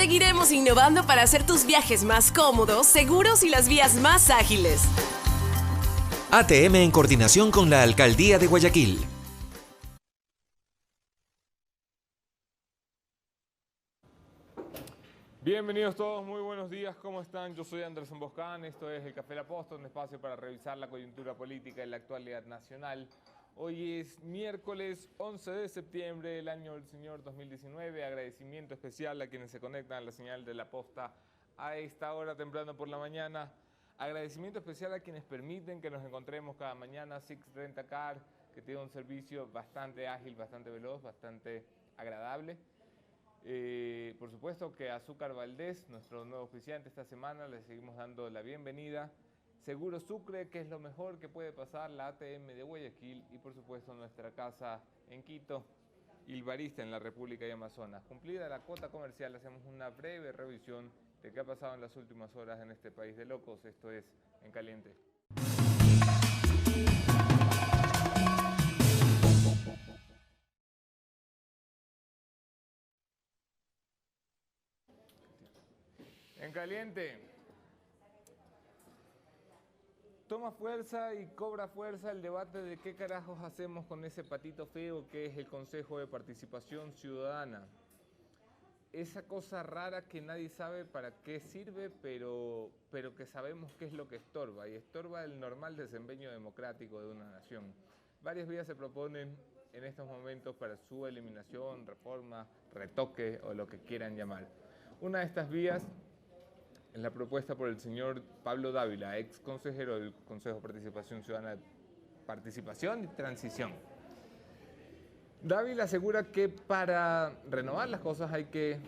Seguiremos innovando para hacer tus viajes más cómodos, seguros y las vías más ágiles. ATM en coordinación con la Alcaldía de Guayaquil. Bienvenidos todos, muy buenos días, ¿cómo están? Yo soy Anderson Boscán, esto es El Café La Posta, un espacio para revisar la coyuntura política y la actualidad nacional. Hoy es miércoles 11 de septiembre del año del Señor 2019. Agradecimiento especial a quienes se conectan a la señal de La Posta a esta hora temprano por la mañana. Agradecimiento especial a quienes permiten que nos encontremos cada mañana. Six Rent a Car, que tiene un servicio bastante ágil, bastante veloz, bastante agradable. Por supuesto que Azúcar Valdés, nuestro nuevo oficiante esta semana, le seguimos dando la bienvenida. Seguro Sucre, que es lo mejor que puede pasar, la ATM de Guayaquil y por supuesto nuestra casa en Quito, Ilbarista en la República de Amazonas. Cumplida la cuota comercial, hacemos una breve revisión de qué ha pasado en las últimas horas en este país de locos. Esto es En Caliente. En Caliente. Toma fuerza y cobra fuerza el debate de qué carajos hacemos con ese patito feo que es el Consejo de Participación Ciudadana. Esa cosa rara que nadie sabe para qué sirve, pero que sabemos qué es lo que estorba, y estorba el normal desempeño democrático de una nación. Varias vías se proponen en estos momentos para su eliminación, reforma, retoque o lo que quieran llamar. Una de estas vías es la propuesta por el señor Pablo Dávila, ex consejero del Consejo de Participación Ciudadana, Participación y Transición. Dávila asegura que para renovar las cosas hay que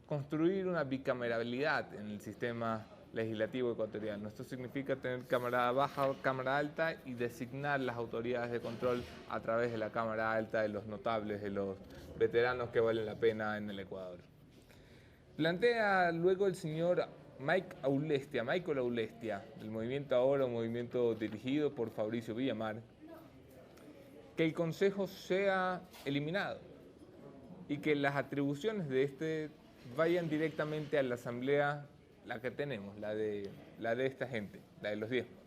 construir una bicameralidad en el sistema legislativo ecuatoriano. Esto significa tener Cámara Baja, Cámara Alta y designar las autoridades de control a través de la Cámara Alta, de los notables, de los veteranos que valen la pena en el Ecuador. Plantea luego el señor Michael Aulestia, del Movimiento Ahora, un movimiento dirigido por Fabricio Villamar, que el Consejo sea eliminado y que las atribuciones de este vayan directamente a la Asamblea, la que tenemos, la de esta gente, la de los diezmos.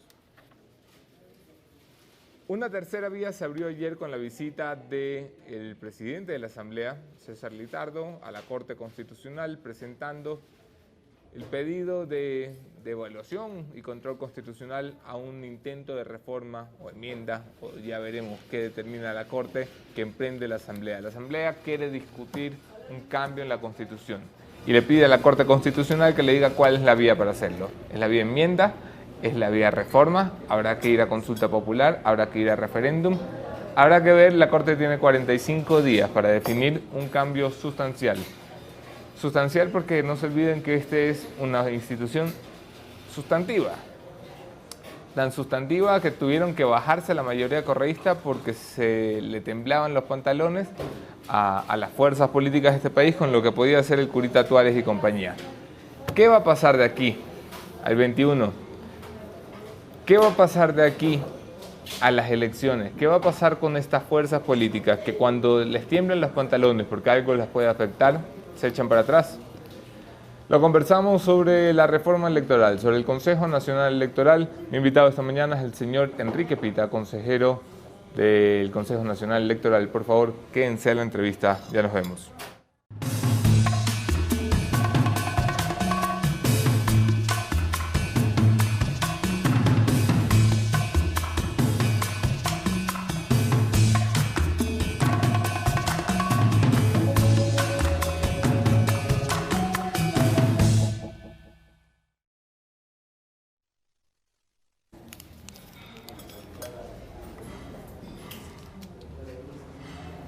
Una tercera vía se abrió ayer con la visita del presidente de la Asamblea, César Litardo, a la Corte Constitucional, presentando el pedido de evaluación y control constitucional a un intento de reforma o enmienda, o ya veremos qué determina la Corte, que emprende la Asamblea. La Asamblea quiere discutir un cambio en la Constitución y le pide a la Corte Constitucional que le diga cuál es la vía para hacerlo. ¿Es la vía enmienda? ¿Es la vía reforma? Habrá que ir a consulta popular, habrá que ir a referéndum. Habrá que ver, la Corte tiene 45 días para definir un cambio sustancial. Sustancial porque no se olviden que esta es una institución sustantiva. Tan sustantiva que tuvieron que bajarse la mayoría correísta porque se le temblaban los pantalones a las fuerzas políticas de este país con lo que podía hacer el Curita Tuárez y compañía. ¿Qué va a pasar de aquí al 21? ¿Qué va a pasar de aquí a las elecciones? ¿Qué va a pasar con estas fuerzas políticas que cuando les tiemblan los pantalones porque algo les puede afectar, se echan para atrás? Lo conversamos sobre la reforma electoral, sobre el Consejo Nacional Electoral. Mi invitado esta mañana es el señor Enrique Pita, consejero del Consejo Nacional Electoral. Por favor, quédense a la entrevista, ya nos vemos.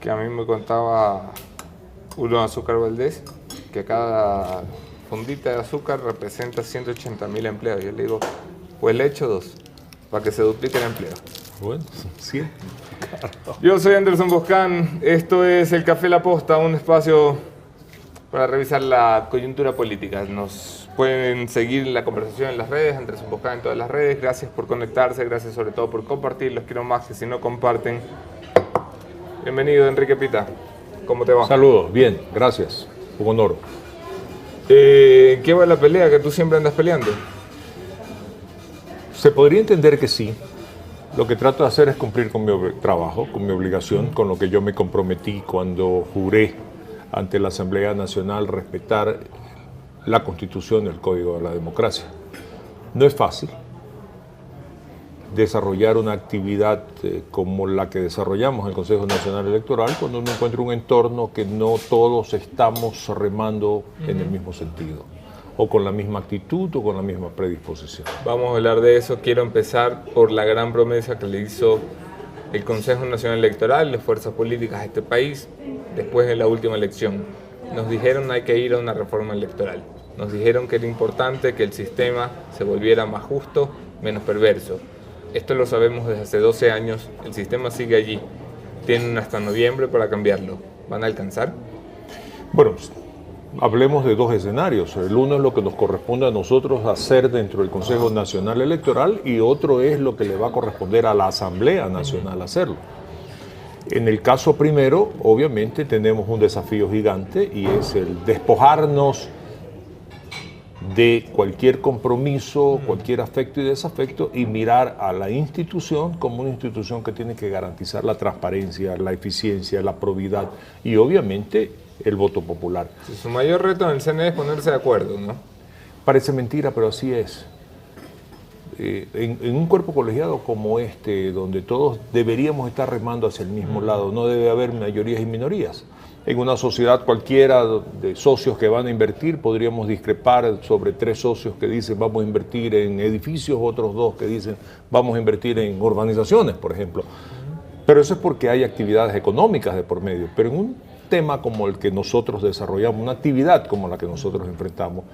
Que a mí me contaba uno de Azúcar Valdés que cada fundita de azúcar representa 180.000 empleos. Yo le digo, pues le echo 2 para que se duplique el empleo. Bueno, sí. Yo soy Anderson Boscán, esto es El Café La Posta, un espacio para revisar la coyuntura política. Nos pueden seguir la conversación en las redes, Anderson Boscán en todas las redes. Gracias por conectarse, gracias sobre todo por compartir. Los quiero más que si no comparten. Bienvenido, Enrique Pita. ¿Cómo te va? Saludos, bien, gracias. Un honor. ¿Qué va la pelea que tú siempre andas peleando? Se podría entender que sí. Lo que trato de hacer es cumplir con mi trabajo, con mi obligación, con lo que yo me comprometí cuando juré ante la Asamblea Nacional respetar la Constitución y el Código de la Democracia. No es fácil desarrollar una actividad como la que desarrollamos en el Consejo Nacional Electoral cuando uno encuentra un entorno que no todos estamos remando en el mismo sentido, o con la misma actitud o con la misma predisposición. Vamos a hablar de eso. Quiero empezar por la gran promesa que le hizo el Consejo Nacional Electoral y las fuerzas políticas a este país después de la última elección. Nos dijeron hay que ir a una reforma electoral. Nos dijeron que era importante que el sistema se volviera más justo, menos perverso. Esto lo sabemos desde hace 12 años, el sistema sigue allí. Tienen hasta noviembre para cambiarlo. ¿Van a alcanzar? Bueno, hablemos de dos escenarios. El uno es lo que nos corresponde a nosotros hacer dentro del Consejo Nacional Electoral y otro es lo que le va a corresponder a la Asamblea Nacional hacerlo. En el caso primero, obviamente, tenemos un desafío gigante y es el despojarnos de cualquier compromiso, cualquier afecto y desafecto y mirar a la institución como una institución que tiene que garantizar la transparencia, la eficiencia, la probidad y obviamente el voto popular. Su mayor reto en el CNE es ponerse de acuerdo, ¿no? Parece mentira, pero así es. En un cuerpo colegiado como este, donde todos deberíamos estar remando hacia el mismo lado, no debe haber mayorías y minorías. En una sociedad cualquiera de socios que van a invertir, podríamos discrepar sobre 3 socios que dicen vamos a invertir en edificios, otros 2 que dicen vamos a invertir en urbanizaciones, por ejemplo. Pero eso es porque hay actividades económicas de por medio. Pero en un tema como el que nosotros desarrollamos, una actividad como la que nosotros enfrentamos,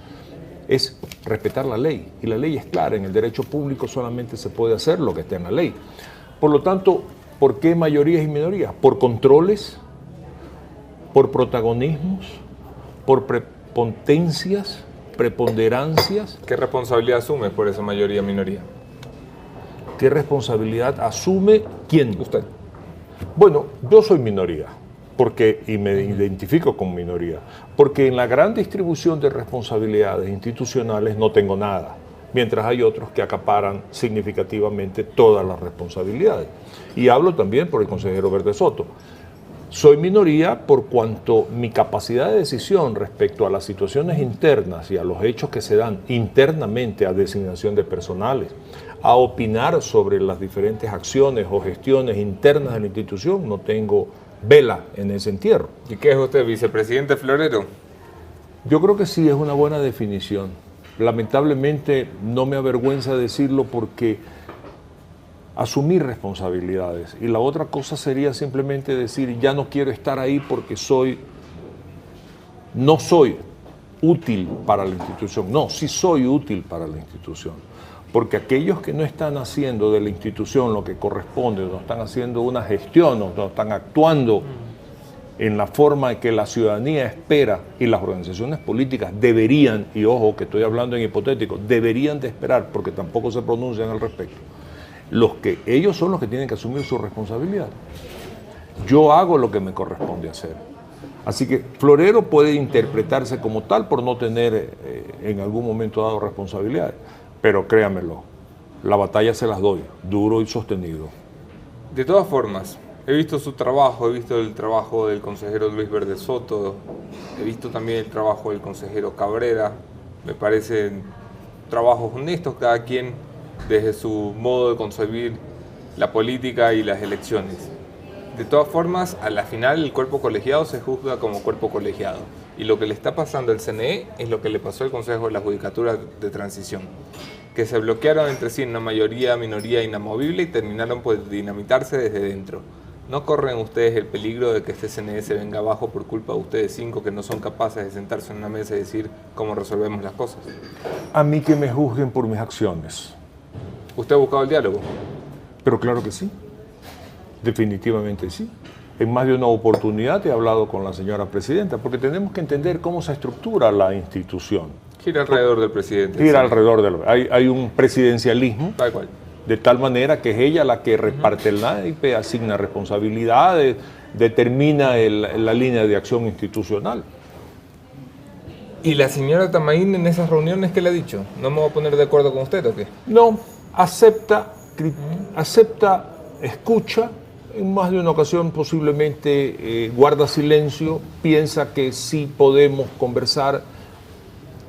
es respetar la ley. Y la ley es clara, en el derecho público solamente se puede hacer lo que está en la ley. Por lo tanto, ¿por qué mayorías y minorías? Por controles, por protagonismos, por prepotencias, preponderancias. ¿Qué responsabilidad asume por esa mayoría-minoría? ¿Qué responsabilidad asume quién? Usted. Bueno, yo soy minoría, y me identifico como minoría, porque en la gran distribución de responsabilidades institucionales no tengo nada, mientras hay otros que acaparan significativamente todas las responsabilidades. Y hablo también por el consejero Verde Soto. Soy minoría por cuanto mi capacidad de decisión respecto a las situaciones internas y a los hechos que se dan internamente a designación de personales, a opinar sobre las diferentes acciones o gestiones internas de la institución, no tengo vela en ese entierro. ¿Y qué es usted, vicepresidente Florero? Yo creo que sí, es una buena definición. Lamentablemente no me avergüenza decirlo porque asumir responsabilidades. Y la otra cosa sería simplemente decir, ya no quiero estar ahí porque no soy útil para la institución. No, sí soy útil para la institución. Porque aquellos que no están haciendo de la institución lo que corresponde, no están haciendo una gestión, no están actuando en la forma que la ciudadanía espera y las organizaciones políticas deberían, y ojo que estoy hablando en hipotético, deberían de esperar porque tampoco se pronuncian al respecto. Ellos son los que tienen que asumir su responsabilidad. Yo hago lo que me corresponde hacer. Así que Florero puede interpretarse como tal por no tener en algún momento dado responsabilidades. Pero créanmelo, la batalla se las doy, duro y sostenido. De todas formas, he visto su trabajo, he visto el trabajo del consejero Luis Verde Soto, he visto también el trabajo del consejero Cabrera. Me parecen trabajos honestos, cada quien desde su modo de concebir la política y las elecciones. De todas formas, a la final el cuerpo colegiado se juzga como cuerpo colegiado. Y lo que le está pasando al CNE es lo que le pasó al Consejo de la Judicatura de Transición, que se bloquearon entre sí en una mayoría, minoría inamovible y terminaron por dinamitarse desde dentro. ¿No corren ustedes el peligro de que este CNE se venga abajo por culpa de ustedes 5 que no son capaces de sentarse en una mesa y decir cómo resolvemos las cosas? A mí que me juzguen por mis acciones. ¿Usted ha buscado el diálogo? Pero claro que sí, definitivamente sí. En más de una oportunidad he hablado con la señora presidenta, porque tenemos que entender cómo se estructura la institución. Gira alrededor del presidente. Gira alrededor hay un presidencialismo, tal cual, de tal manera que es ella la que reparte el naipe, asigna responsabilidades, determina la línea de acción institucional. ¿Y la señora Tamaín en esas reuniones qué le ha dicho? ¿No me voy a poner de acuerdo con usted o qué? No, acepta, escucha, en más de una ocasión posiblemente guarda silencio, piensa que sí podemos conversar,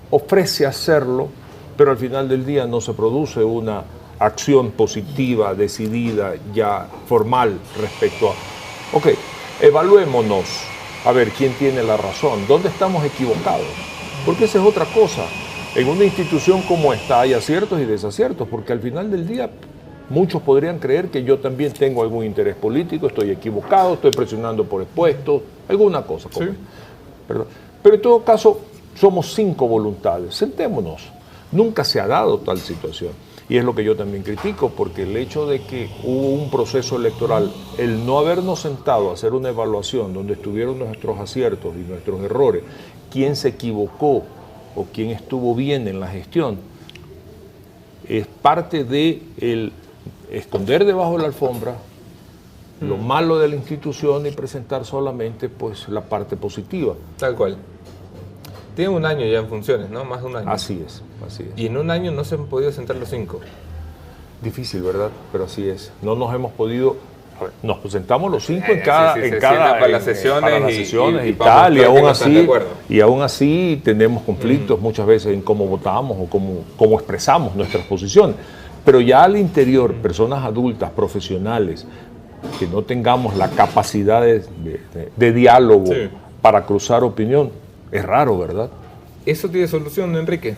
ofrece hacerlo, pero al final del día no se produce una acción positiva, decidida, ya formal respecto a, ok, evaluémonos, a ver quién tiene la razón, dónde estamos equivocados, porque esa es otra cosa. En una institución como esta hay aciertos y desaciertos, porque al final del día muchos podrían creer que yo también tengo algún interés político, estoy equivocado, estoy presionando por expuestos, alguna cosa. Como Sí. Pero en todo caso, somos 5 voluntades, sentémonos. Nunca se ha dado tal situación. Y es lo que yo también critico, porque el hecho de que hubo un proceso electoral, el no habernos sentado a hacer una evaluación donde estuvieron nuestros aciertos y nuestros errores, quién se equivocó o quién estuvo bien en la gestión, es parte de el esconder debajo de la alfombra lo malo de la institución y presentar solamente pues la parte positiva. Tal cual. Tiene un año ya en funciones, ¿no? Más de un año. Así es, así es. Y en un año no se han podido sentar los 5. Difícil, ¿verdad? Pero así es. No nos hemos podido. A ver, nos presentamos los 5 en Sí, cada, sí, se en cada sientan para las en- sesiones para las y- sesiones y y vamos tal, y a ver aún que no están de así, acuerdo. y aún así tenemos conflictos muchas veces en cómo votamos o cómo expresamos nuestras posiciones. Pero ya al interior, personas adultas, profesionales, que no tengamos la capacidad de diálogo Sí. para cruzar opinión, es raro, ¿verdad? ¿Eso tiene solución, Enrique?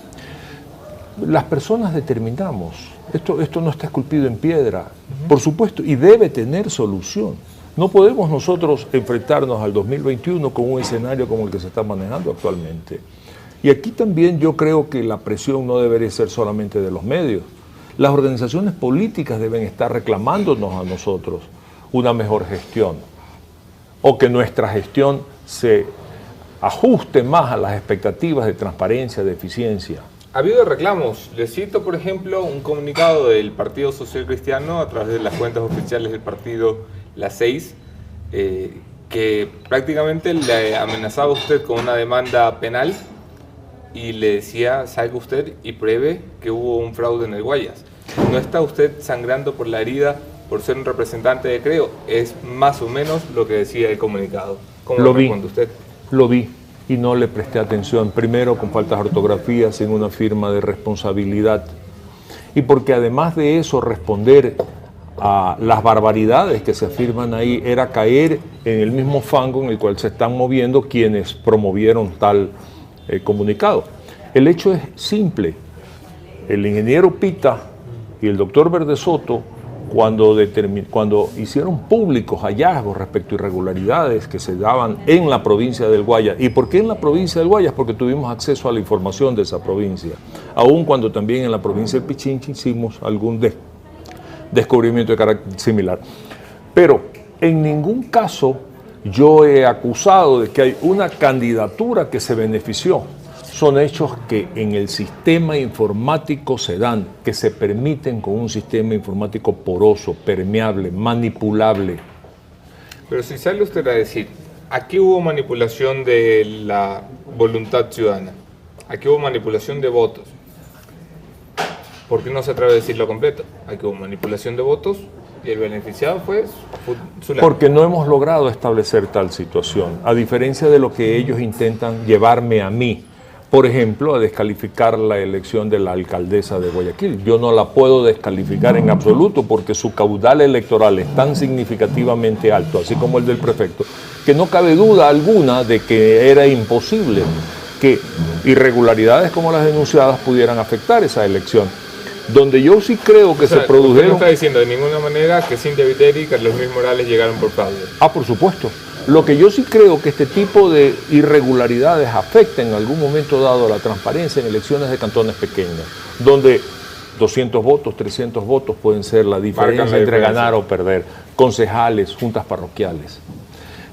Las personas determinamos. Esto no está esculpido en piedra, por supuesto, y debe tener solución. No podemos nosotros enfrentarnos al 2021 con un escenario como el que se está manejando actualmente. Y aquí también yo creo que la presión no debería ser solamente de los medios. Las organizaciones políticas deben estar reclamándonos a nosotros una mejor gestión, o que nuestra gestión se ajuste más a las expectativas de transparencia, de eficiencia. Ha habido reclamos. Les cito, por ejemplo, un comunicado del Partido Social Cristiano a través de las cuentas oficiales del partido Las 6, que prácticamente le amenazaba a usted con una demanda penal y le decía, salga usted y pruebe que hubo un fraude en el Guayas. ¿No está usted sangrando por la herida por ser un representante de Creo? Es más o menos lo que decía el comunicado. ¿Cómo Lo vi. responde usted? Lo vi y no le presté atención. Primero, con faltas de ortografía, sin una firma de responsabilidad. Y porque además de eso, responder a las barbaridades que se afirman ahí era caer en el mismo fango en el cual se están moviendo quienes promovieron tal comunicado. El hecho es simple. El ingeniero Pita y el doctor Verde Soto, cuando hicieron públicos hallazgos respecto a irregularidades que se daban en la provincia del Guayas. ¿Y por qué en la provincia del Guayas? Porque tuvimos acceso a la información de esa provincia. Aun cuando también en la provincia del Pichincha hicimos algún descubrimiento de carácter similar. Pero en ningún caso yo he acusado de que hay una candidatura que se benefició. Son hechos que en el sistema informático se dan, que se permiten con un sistema informático poroso, permeable, manipulable. Pero si sale usted a decir, aquí hubo manipulación de la voluntad ciudadana, aquí hubo manipulación de votos, ¿por qué no se atreve a decirlo completo? Aquí hubo manipulación de votos y el beneficiado fue Zulema. Porque no hemos logrado establecer tal situación, a diferencia de lo que ellos intentan llevarme a mí. Por ejemplo, a descalificar la elección de la alcaldesa de Guayaquil. Yo no la puedo descalificar en absoluto porque su caudal electoral es tan significativamente alto, así como el del prefecto, que no cabe duda alguna de que era imposible que irregularidades como las denunciadas pudieran afectar esa elección. Donde yo sí creo que O sea, se produjeron... usted no está diciendo de ninguna manera que Cintia Viteri y Carlos Luis Morales llegaron por fraude. Ah, por supuesto. Lo que yo sí creo que este tipo de irregularidades afecta en algún momento dado a la transparencia en elecciones de cantones pequeños, donde 200 votos, 300 votos pueden ser la diferencia entre diferencia. ganar o perder, concejales, juntas parroquiales.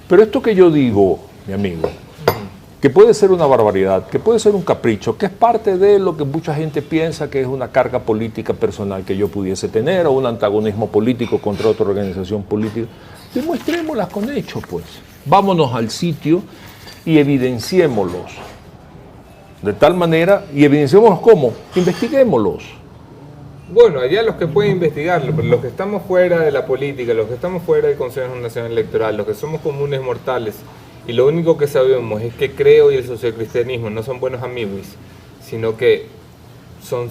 Pero esto que yo digo, mi amigo, que puede ser una barbaridad, que puede ser un capricho, que es parte de lo que mucha gente piensa que es una carga política personal que yo pudiese tener o un antagonismo político contra otra organización política, demuestrémoslas con hechos, pues. Vámonos al sitio y evidenciémoslos. de tal manera, y evidenciémoslos cómo, investiguémoslos. Bueno, allá los que pueden investigarlo, pero los que estamos fuera de la política, los que estamos fuera del Consejo Nacional Electoral, los que somos comunes mortales, y lo único que sabemos es que Creo y el socialcristianismo no son buenos amigos, sino que son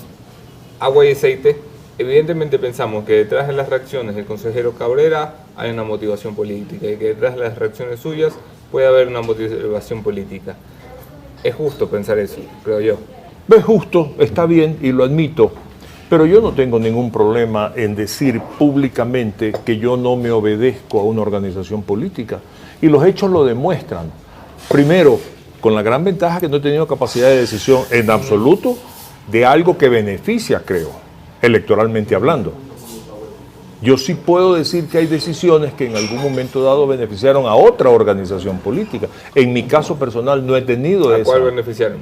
agua y aceite, evidentemente pensamos que detrás de las reacciones del consejero Cabrera hay una motivación política, y que detrás de las reacciones suyas puede haber una motivación política. Es justo pensar eso, creo yo. Es justo, está bien y lo admito, pero yo no tengo ningún problema en decir públicamente que yo no me obedezco a una organización política. Y los hechos lo demuestran. Primero, con la gran ventaja que no he tenido capacidad de decisión en absoluto de algo que beneficia, creo, electoralmente hablando. Yo sí puedo decir que hay decisiones que en algún momento dado beneficiaron a otra organización política. En mi caso personal no he tenido esa. ¿A cuál beneficiaron?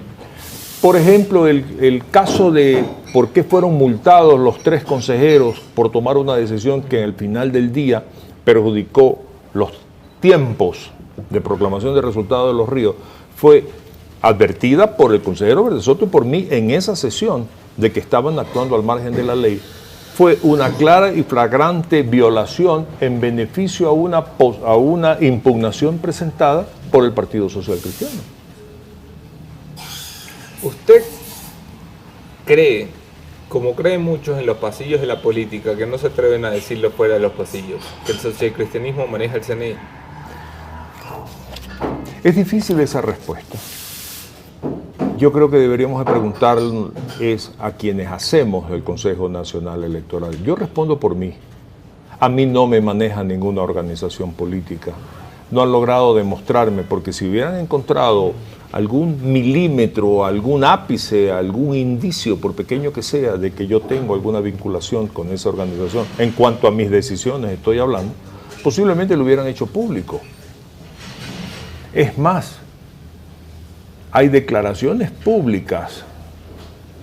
Por ejemplo, el caso de por qué fueron multados los 3 consejeros por tomar una decisión que en el final del día perjudicó los tiempos de proclamación de resultados de los ríos, fue advertida por el consejero Verde Soto y por mí en esa sesión de que estaban actuando al margen de la ley. Fue una clara y flagrante violación en beneficio a una impugnación presentada por el Partido Social Cristiano. ¿Usted cree, como creen muchos en los pasillos de la política, que no se atreven a decirlo fuera de los pasillos, que el socialcristianismo maneja el CNI? Es difícil esa respuesta. Yo creo que deberíamos de preguntar a quienes hacemos el Consejo Nacional Electoral. Yo respondo por mí. A mí no me maneja ninguna organización política. No han logrado demostrarme, porque si hubieran encontrado algún milímetro, algún ápice, algún indicio, por pequeño que sea, de que yo tengo alguna vinculación con esa organización, en cuanto a mis decisiones estoy hablando, posiblemente lo hubieran hecho público. Es más, hay declaraciones públicas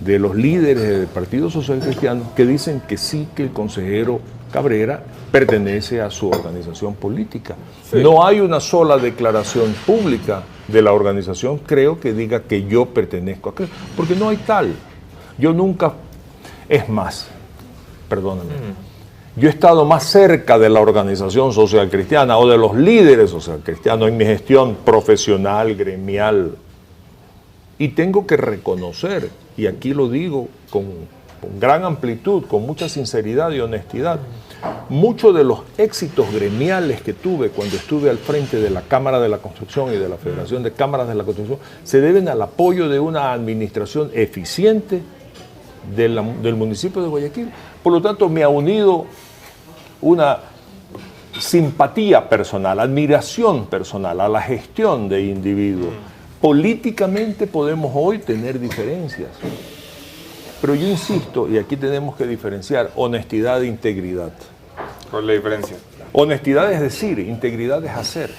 de los líderes del Partido Social Cristiano que dicen que sí, que el consejero Cabrera pertenece a su organización política. Sí. No hay una sola declaración pública de la organización, creo, que diga que yo pertenezco a Creo, porque no hay tal. Yo nunca, es más, perdóname, yo he estado más cerca de la organización social cristiana o de los líderes social cristianos en mi gestión profesional, gremial. Y tengo que reconocer, y aquí lo digo con gran amplitud, con mucha sinceridad y honestidad, muchos de los éxitos gremiales que tuve cuando estuve al frente de la Cámara de la Construcción y de la Federación de Cámaras de la Construcción se deben al apoyo de una administración eficiente del municipio de Guayaquil. Por lo tanto, me ha unido una simpatía personal, admiración personal a la gestión de individuos. Políticamente podemos hoy tener diferencias, pero yo insisto, y aquí tenemos que diferenciar honestidad e integridad. ¿Cuál es la diferencia? Honestidad es decir, integridad es hacer.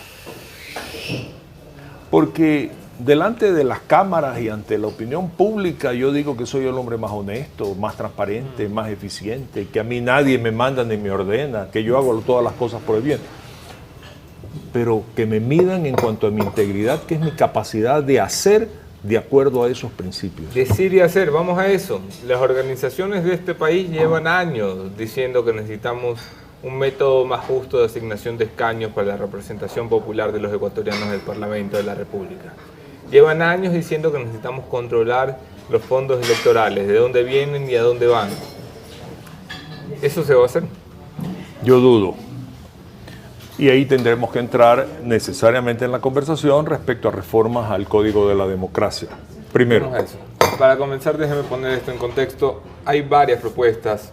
Porque delante de las cámaras y ante la opinión pública yo digo que soy el hombre más honesto, más transparente, más eficiente, que a mí nadie me manda ni me ordena, que yo hago todas las cosas por el bien. Pero que me midan en cuanto a mi integridad, que es mi capacidad de hacer de acuerdo a esos principios. Decir y hacer, vamos a eso. Las organizaciones de este país llevan años diciendo que necesitamos un método más justo de asignación de escaños para la representación popular de los ecuatorianos del Parlamento de la República. Llevan años diciendo que necesitamos controlar los fondos electorales, de dónde vienen y a dónde van. ¿Eso se va a hacer? Yo dudo. Y ahí tendremos que entrar necesariamente en la conversación respecto a reformas al Código de la Democracia. Primero. Vamos a eso. Para comenzar, déjeme poner esto en contexto. Hay varias propuestas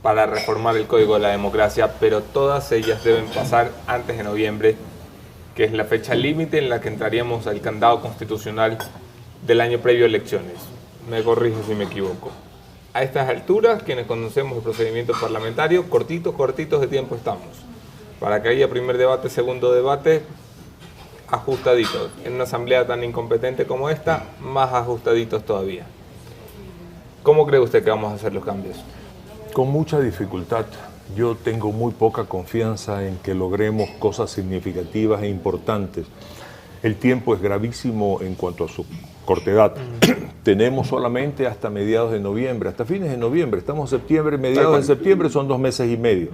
para reformar el Código de la Democracia, pero todas ellas deben pasar antes de noviembre, que es la fecha límite en la que entraríamos al candado constitucional del año previo a elecciones. Me corrijo si me equivoco. A estas alturas, quienes conocemos el procedimiento parlamentario, cortitos de tiempo estamos. Para que haya primer debate, segundo debate, ajustaditos. En una asamblea tan incompetente como esta, más ajustaditos todavía. ¿Cómo cree usted que vamos a hacer los cambios? Con mucha dificultad. Yo tengo muy poca confianza en que logremos cosas significativas e importantes. El tiempo es gravísimo en cuanto a su cortedad. Tenemos solamente hasta mediados de noviembre, hasta fines de noviembre. Estamos en septiembre, mediados de septiembre son 2 meses y medio.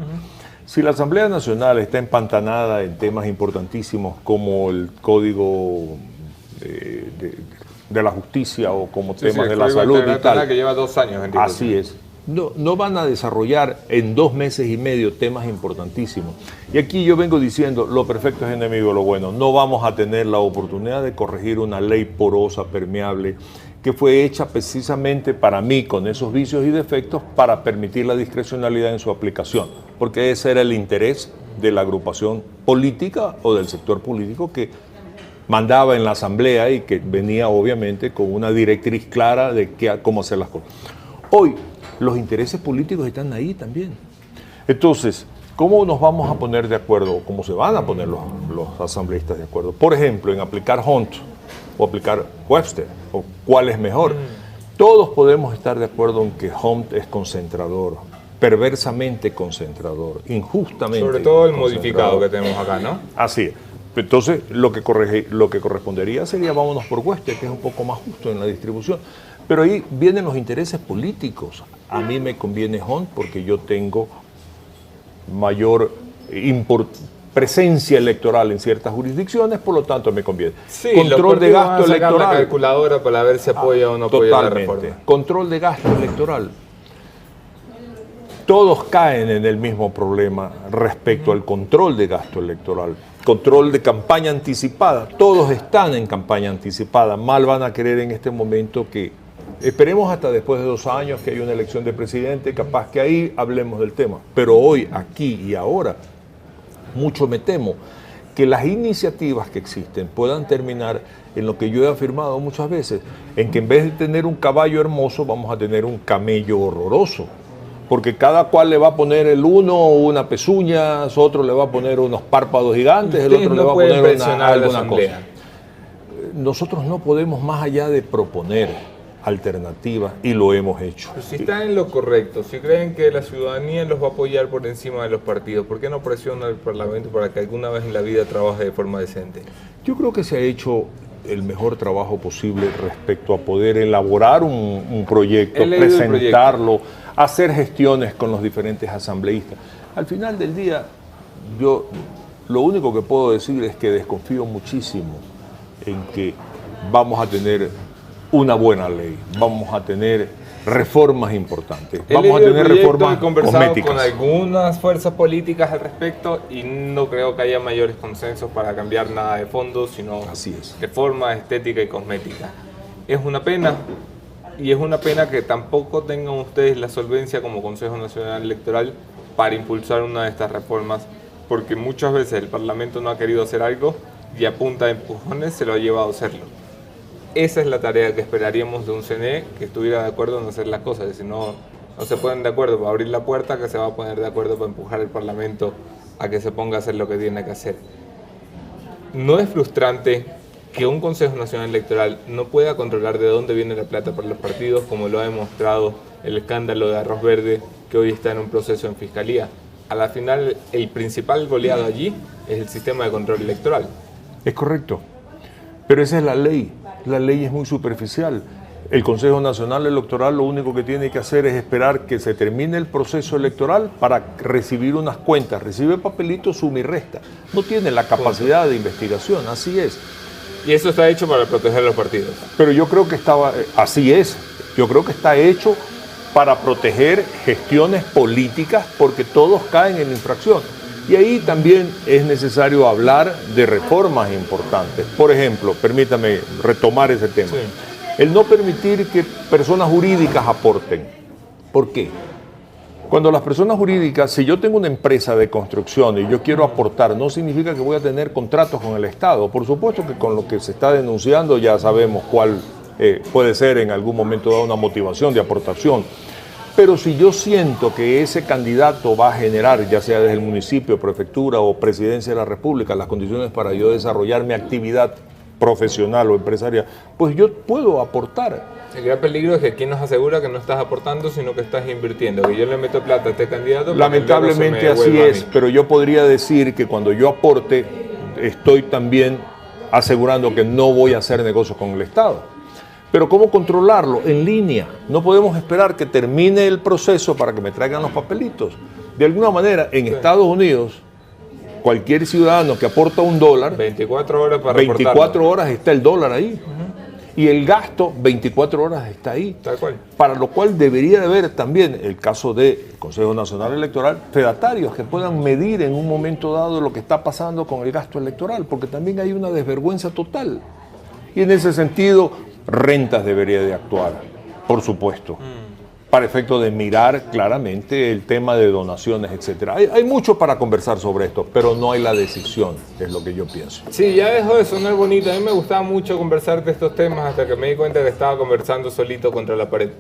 Si la Asamblea Nacional está empantanada en temas importantísimos como el Código de la Justicia o como temas de la salud y tal, que lleva 2 años en discusión. Así es. No van a desarrollar en 2 meses y medio temas importantísimos. Y aquí yo vengo diciendo, lo perfecto es enemigo de lo bueno. No vamos a tener la oportunidad de corregir una ley porosa, permeable, que fue hecha precisamente para mí, con esos vicios y defectos, para permitir la discrecionalidad en su aplicación. Porque ese era el interés de la agrupación política o del sector político que mandaba en la Asamblea y que venía obviamente con una directriz clara de cómo hacer las cosas. Hoy los intereses políticos están ahí también. Entonces, ¿cómo nos vamos a poner de acuerdo? ¿Cómo se van a poner los asambleístas de acuerdo? Por ejemplo, en aplicar Hunt o aplicar Webster, o cuál es mejor. Todos podemos estar de acuerdo en que Hunt es concentrador, perversamente concentrador, injustamente. Sobre todo el modificado que tenemos acá, ¿no? Así es. Entonces, lo que correspondería sería vámonos por Webster, que es un poco más justo en la distribución. Pero ahí vienen los intereses políticos. A mí me conviene Hunt porque yo tengo mayor presencia electoral en ciertas jurisdicciones, por lo tanto me conviene. Sí, control de gasto electoral. La calculadora para ver si apoya o no apoya la reforma. Control de gasto electoral. Todos caen en el mismo problema respecto al control de gasto electoral. Control de campaña anticipada. Todos están en campaña anticipada. Mal van a querer en este momento que esperemos hasta después de 2 años que haya una elección de presidente, capaz que ahí hablemos del tema. Pero hoy, aquí y ahora, mucho me temo que las iniciativas que existen puedan terminar en lo que yo he afirmado muchas veces, en que en vez de tener un caballo hermoso, vamos a tener un camello horroroso. Porque cada cual le va a poner el uno una pezuña, otro le va a poner unos párpados gigantes, el otro le va a poner alguna cosa. Nosotros no podemos más allá de proponer alternativas y lo hemos hecho. Pero si están en lo correcto, si creen que la ciudadanía los va a apoyar por encima de los partidos, ¿por qué no presiona al Parlamento para que alguna vez en la vida trabaje de forma decente? Yo creo que se ha hecho el mejor trabajo posible respecto a poder elaborar un proyecto, presentarlo, hacer gestiones con los diferentes asambleístas. Al final del día, yo lo único que puedo decir es que desconfío muchísimo en que vamos a tener una buena ley, vamos a tener reformas importantes, vamos a tener reformas cosméticas. He conversado con algunas fuerzas políticas al respecto y no creo que haya mayores consensos para cambiar nada de fondo, sino reforma estética y cosmética. Es una pena, y es una pena que tampoco tengan ustedes la solvencia como Consejo Nacional Electoral para impulsar una de estas reformas, porque muchas veces el Parlamento no ha querido hacer algo y a punta de empujones se lo ha llevado a hacerlo. Esa es la tarea que esperaríamos de un CNE que estuviera de acuerdo en hacer las cosas. Si no se ponen de acuerdo para abrir la puerta, que se va a poner de acuerdo para empujar al Parlamento a que se ponga a hacer lo que tiene que hacer. ¿No es frustrante que un Consejo Nacional Electoral no pueda controlar de dónde viene la plata para los partidos, como lo ha demostrado el escándalo de Arroz Verde, que hoy está en un proceso en Fiscalía? A la final, el principal goleado allí es el sistema de control electoral. Es correcto, pero esa es la ley. La ley es muy superficial. El Consejo Nacional Electoral lo único que tiene que hacer es esperar que se termine el proceso electoral para recibir unas cuentas. Recibe papelitos, suma y resta. No tiene la capacidad de investigación, así es. Y eso está hecho para proteger a los partidos. Pero yo creo que así es. Yo creo que está hecho para proteger gestiones políticas porque todos caen en infracción. Y ahí también es necesario hablar de reformas importantes. Por ejemplo, permítame retomar ese tema. Sí. El no permitir que personas jurídicas aporten. ¿Por qué? Cuando las personas jurídicas, si yo tengo una empresa de construcción y yo quiero aportar, no significa que voy a tener contratos con el Estado. Por supuesto que con lo que se está denunciando ya sabemos cuál puede ser en algún momento dado una motivación de aportación. Pero si yo siento que ese candidato va a generar, ya sea desde el municipio, prefectura o presidencia de la República, las condiciones para yo desarrollar mi actividad profesional o empresarial, pues yo puedo aportar. El gran peligro es que aquí nos asegura que no estás aportando, sino que estás invirtiendo, que yo le meto plata a este candidato. Lamentablemente así es, pero yo podría decir que cuando yo aporte, estoy también asegurando que no voy a hacer negocios con el Estado. Pero ¿cómo controlarlo? En línea. No podemos esperar que termine el proceso para que me traigan los papelitos. De alguna manera, en Estados Unidos, cualquier ciudadano que aporta $1, 24 horas para 24 reportarlo. horas está el dólar ahí. Y el gasto, 24 horas está ahí. Tal cual. Para lo cual debería de haber también, el caso del Consejo Nacional Electoral, fedatarios que puedan medir en un momento dado lo que está pasando con el gasto electoral, porque también hay una desvergüenza total. Y en ese sentido, Rentas debería de actuar, por supuesto, para efecto de mirar claramente el tema de donaciones, etcétera. Hay mucho para conversar sobre esto, pero no hay la decisión, es lo que yo pienso. Sí, ya dejó de sonar bonito. A mí me gustaba mucho conversar de estos temas hasta que me di cuenta que estaba conversando solito contra la pared.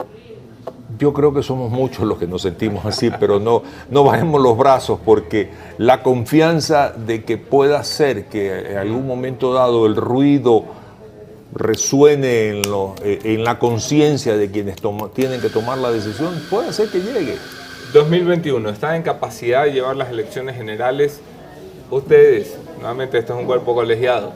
Yo creo que somos muchos los que nos sentimos así, pero no bajemos los brazos, porque la confianza de que pueda ser que en algún momento dado el ruido resuene en la conciencia de quienes tienen que tomar la decisión, puede hacer que llegue. 2021, ¿están en capacidad de llevar las elecciones generales? Ustedes, nuevamente esto es un cuerpo colegiado,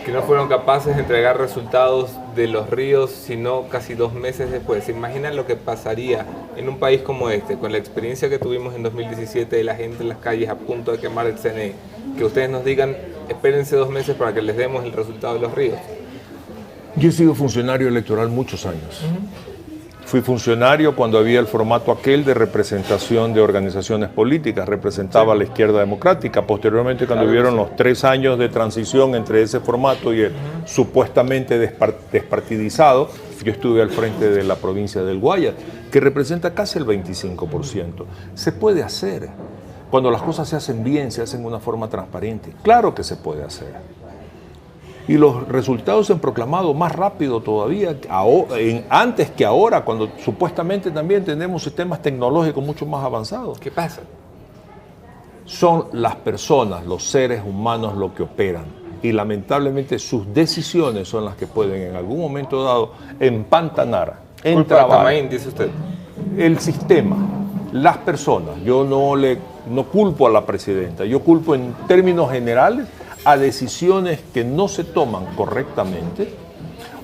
que no fueron capaces de entregar resultados de Los Ríos, sino casi 2 meses después. ¿Se imaginan lo que pasaría en un país como este, con la experiencia que tuvimos en 2017 de la gente en las calles a punto de quemar el CNE? Que ustedes nos digan, espérense 2 meses para que les demos el resultado de Los Ríos. Yo he sido funcionario electoral muchos años. Fui funcionario cuando había el formato aquel de representación de organizaciones políticas, representaba a la izquierda democrática. Posteriormente, cuando hubieron los 3 años de transición entre ese formato y el supuestamente despartidizado, yo estuve al frente de la provincia del Guayas, que representa casi el 25%. Se puede hacer. Cuando las cosas se hacen bien, se hacen de una forma transparente. Claro que se puede hacer. Y los resultados se han proclamado más rápido todavía, antes que ahora, cuando supuestamente también tenemos sistemas tecnológicos mucho más avanzados. ¿Qué pasa? Son las personas, los seres humanos lo que operan. Y lamentablemente sus decisiones son las que pueden en algún momento dado empantanar, entrabar dice usted. el sistema, las personas. Yo no culpo a la presidenta, yo culpo en términos generales a decisiones que no se toman correctamente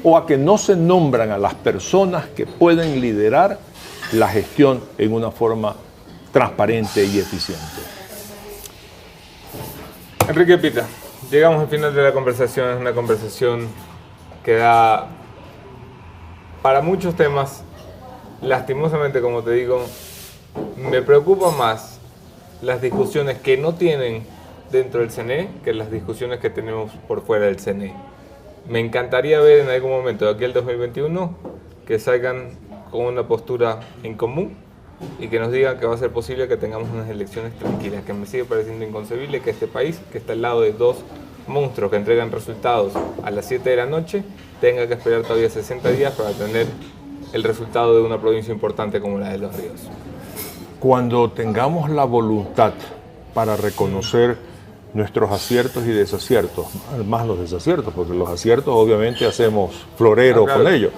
o a que no se nombran a las personas que pueden liderar la gestión en una forma transparente y eficiente. Enrique Pita, llegamos al final de la conversación. Es una conversación que da para muchos temas. Lastimosamente, como te digo, me preocupa más las discusiones que no tienen dentro del CNE que las discusiones que tenemos por fuera del CNE. Me encantaría ver en algún momento de aquí al 2021 que salgan con una postura en común y que nos digan que va a ser posible que tengamos unas elecciones tranquilas, que me sigue pareciendo inconcebible que este país, que está al lado de 2 monstruos que entregan resultados a las 7 de la noche, tenga que esperar todavía 60 días para tener el resultado de una provincia importante como la de Los Ríos. Cuando tengamos la voluntad para reconocer nuestros aciertos y desaciertos, más los desaciertos, porque los aciertos obviamente hacemos florero con ellos,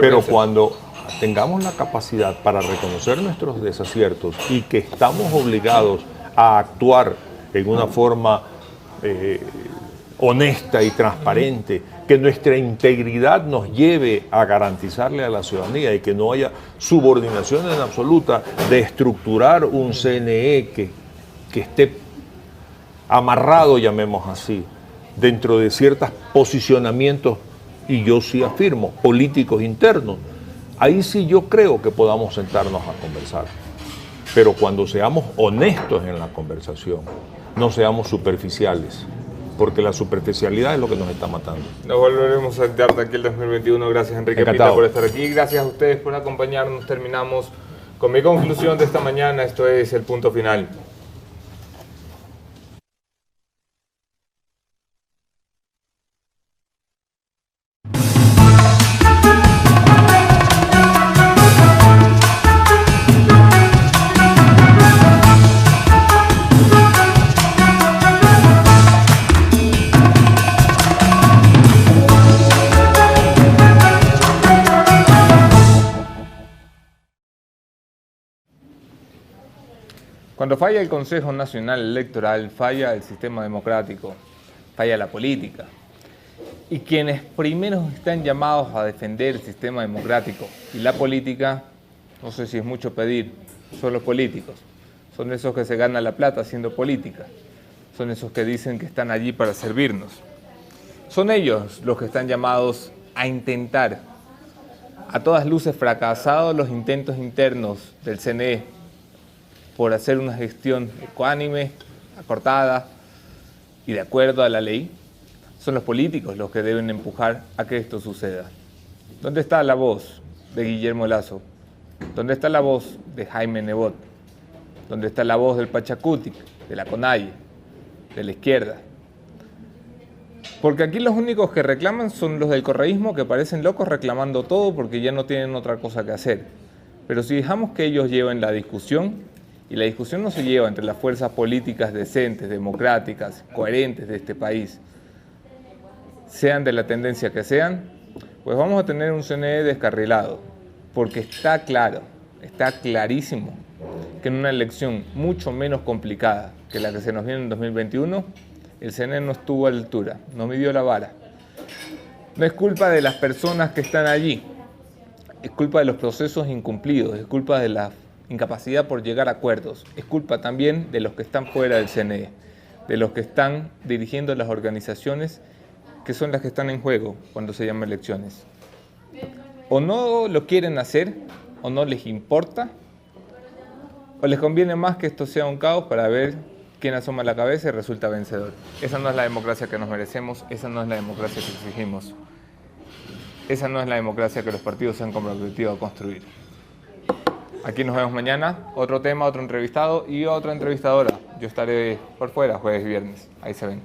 pero cuando tengamos la capacidad para reconocer nuestros desaciertos y que estamos obligados a actuar en una forma honesta y transparente, que nuestra integridad nos lleve a garantizarle a la ciudadanía y que no haya subordinación en absoluta de estructurar un CNE que esté amarrado, llamemos así, dentro de ciertos posicionamientos, y yo sí afirmo, políticos internos. Ahí sí yo creo que podamos sentarnos a conversar. Pero cuando seamos honestos en la conversación, no seamos superficiales, porque la superficialidad es lo que nos está matando. Nos volveremos a sentar de aquí el 2021. Gracias, Enrique Pita, por estar aquí. Gracias a ustedes por acompañarnos. Terminamos con mi conclusión de esta mañana. Esto es El Punto Final. Cuando falla el Consejo Nacional Electoral, falla el sistema democrático, falla la política. Y quienes primero están llamados a defender el sistema democrático y la política, no sé si es mucho pedir, son los políticos. Son esos que se ganan la plata haciendo política. Son esos que dicen que están allí para servirnos. Son ellos los que están llamados a intentar, a todas luces fracasados los intentos internos del CNE por hacer una gestión ecuánime, acortada y de acuerdo a la ley. Son los políticos los que deben empujar a que esto suceda. ¿Dónde está la voz de Guillermo Lasso? ¿Dónde está la voz de Jaime Nebot? ¿Dónde está la voz del Pachacutic, de la CONAIE, de la izquierda? Porque aquí los únicos que reclaman son los del correísmo, que parecen locos reclamando todo porque ya no tienen otra cosa que hacer. Pero si dejamos que ellos lleven la discusión, y la discusión no se lleva entre las fuerzas políticas decentes, democráticas, coherentes de este país, sean de la tendencia que sean, pues vamos a tener un CNE descarrilado, porque está claro, está clarísimo que en una elección mucho menos complicada que la que se nos viene en 2021, el CNE no estuvo a la altura, no midió la vara. No es culpa de las personas que están allí, es culpa de los procesos incumplidos, es culpa de la incapacidad por llegar a acuerdos, es culpa también de los que están fuera del CNE, de los que están dirigiendo las organizaciones que son las que están en juego cuando se llaman elecciones. O no lo quieren hacer, o no les importa, o les conviene más que esto sea un caos para ver quién asoma la cabeza y resulta vencedor. Esa no es la democracia que nos merecemos, esa no es la democracia que exigimos. Esa no es la democracia que los partidos se han comprometido a construir. Aquí nos vemos mañana, otro tema, otro entrevistado y otra entrevistadora. Yo estaré por fuera jueves y viernes, ahí se ven.